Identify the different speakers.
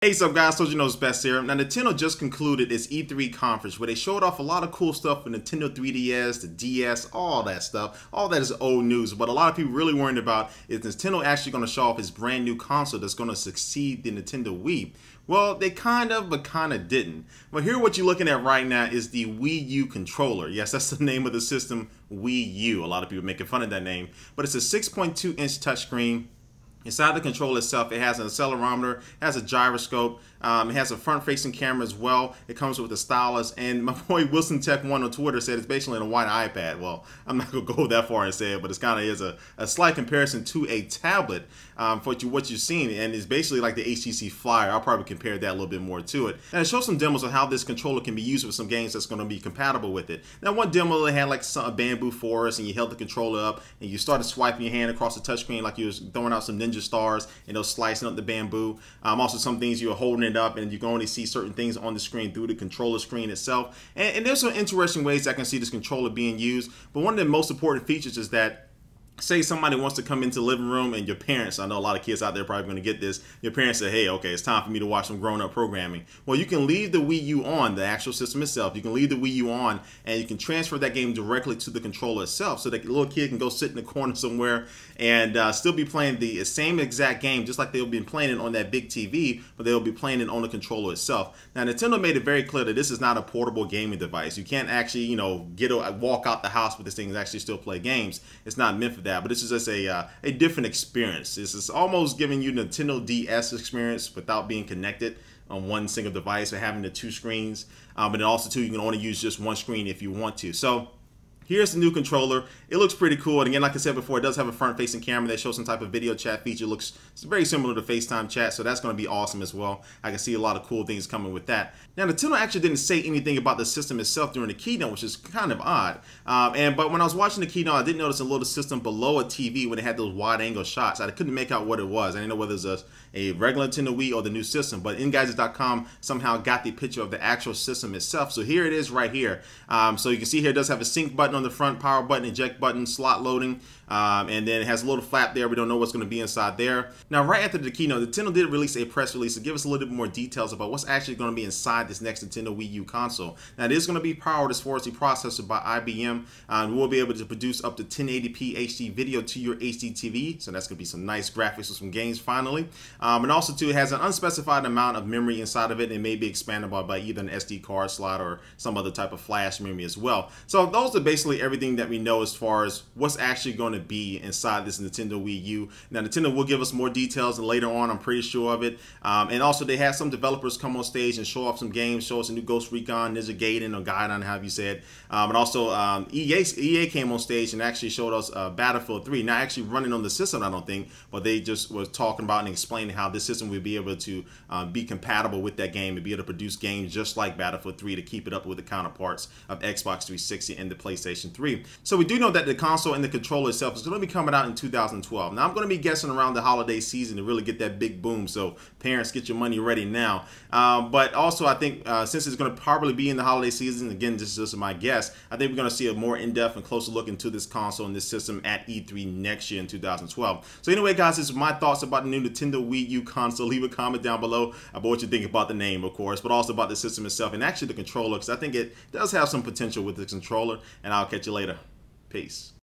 Speaker 1: Hey, what's up, guys? So you know it's Best here. Now, Nintendo just concluded its E3 conference where they showed off a lot of cool stuff for Nintendo 3DS, the DS, all that stuff. All that is old news, but a lot of people really worried about is Nintendo actually going to show off its brand new console that's going to succeed the Nintendo Wii. Well, they kind of, but kind of didn't. But here what you're looking at right now is the Wii U controller. Yes, that's the name of the system, Wii U. A lot of people making fun of that name. But it's a 6.2-inch touchscreen. Inside the controller itself, it has an accelerometer, it has a gyroscope, it has a front-facing camera as well. It comes with a stylus, and my boy Wilson Tech 1 on Twitter said it's basically a white iPad. Well, I'm not going to go that far and say it, but it's kind of is a slight comparison to a tablet for what you've seen, and it's basically like the HTC Flyer. I'll probably compare that a little bit more to it. And it shows some demos of how this controller can be used with some games that's going to be compatible with it. Now, one demo, they had like a bamboo forest, and you held the controller up, and you started swiping your hand across the touchscreen like you was throwing out some ninja stars, and those slicing up the bamboo. Also, some things you're holding it up, and you can only see certain things on the screen through the controller screen itself. And there's some interesting ways I can see this controller being used. But one of the most important features is that, say somebody wants to come into the living room and your parents, I know a lot of kids out there are probably going to get this, your parents say, hey, okay, it's time for me to watch some grown-up programming. Well, you can leave the Wii U on, the actual system itself. You can leave the Wii U on, and you can transfer that game directly to the controller itself, so that the little kid can go sit in the corner somewhere and still be playing the same exact game, just like they'll be playing it on that big TV, but they'll be playing it on the controller itself. Now, Nintendo made it very clear that this is not a portable gaming device. You can't actually, you know, walk out the house with this thing and actually still play games. It's not meant for that, but this is just a different experience. This is almost giving you Nintendo DS experience without being connected on one single device or having the two screens. But then also too, you can only use just one screen if you want to. So here's the new controller. It looks pretty cool. And again, like I said before, it does have a front-facing camera that shows some type of video chat feature. It's very similar to FaceTime chat, so that's going to be awesome as well. I can see a lot of cool things coming with that. Now, Nintendo actually didn't say anything about the system itself during the keynote, which is kind of odd. But when I was watching the keynote, I did notice a little system below a TV when it had those wide-angle shots. I couldn't make out what it was. I didn't know whether it was a regular Nintendo Wii or the new system. But Engadget.com somehow got the picture of the actual system itself. So here it is right here. So you can see here it does have a sync button on the front, power button, eject button, slot loading, and then it has a little flap there. We don't know what's going to be inside there. Now, right after the keynote, Nintendo did release a press release to give us a little bit more details about what's actually going to be inside this next Nintendo Wii U console. Now, it is going to be powered as far as the processor by IBM, and we'll be able to produce up to 1080p HD video to your HD TV, so that's going to be some nice graphics with some games finally. And also, too, it has an unspecified amount of memory inside of it, and it may be expandable by either an SD card slot or some other type of flash memory as well. So those are basically everything that we know as far as what's actually going to be inside this Nintendo Wii U. Now, Nintendo will give us more details later on, I'm pretty sure of it. And also, they had some developers come on stage and show off some games, show us a new Ghost Recon, Ninja Gaiden, or Gaiden, however you said. And also, EA came on stage and actually showed us Battlefield 3. Not actually running on the system, I don't think, but they just was talking about and explaining how this system would be able to be compatible with that game and be able to produce games just like Battlefield 3 to keep it up with the counterparts of Xbox 360 and the PlayStation 3. So we do know that the console and the controller itself is going to be coming out in 2012. Now, I'm going to be guessing around the holiday season to really get that big boom, so parents, get your money ready now. But also, I think since it's going to probably be in the holiday season, again, this is just my guess, I think we're going to see a more in-depth and closer look into this console and this system at E3 next year in 2012. So anyway, guys, this is my thoughts about the new Nintendo Wii U console. Leave a comment down below about what you think about the name, of course, but also about the system itself and actually the controller, because I think it does have some potential with the controller. And I'll catch you later. Peace.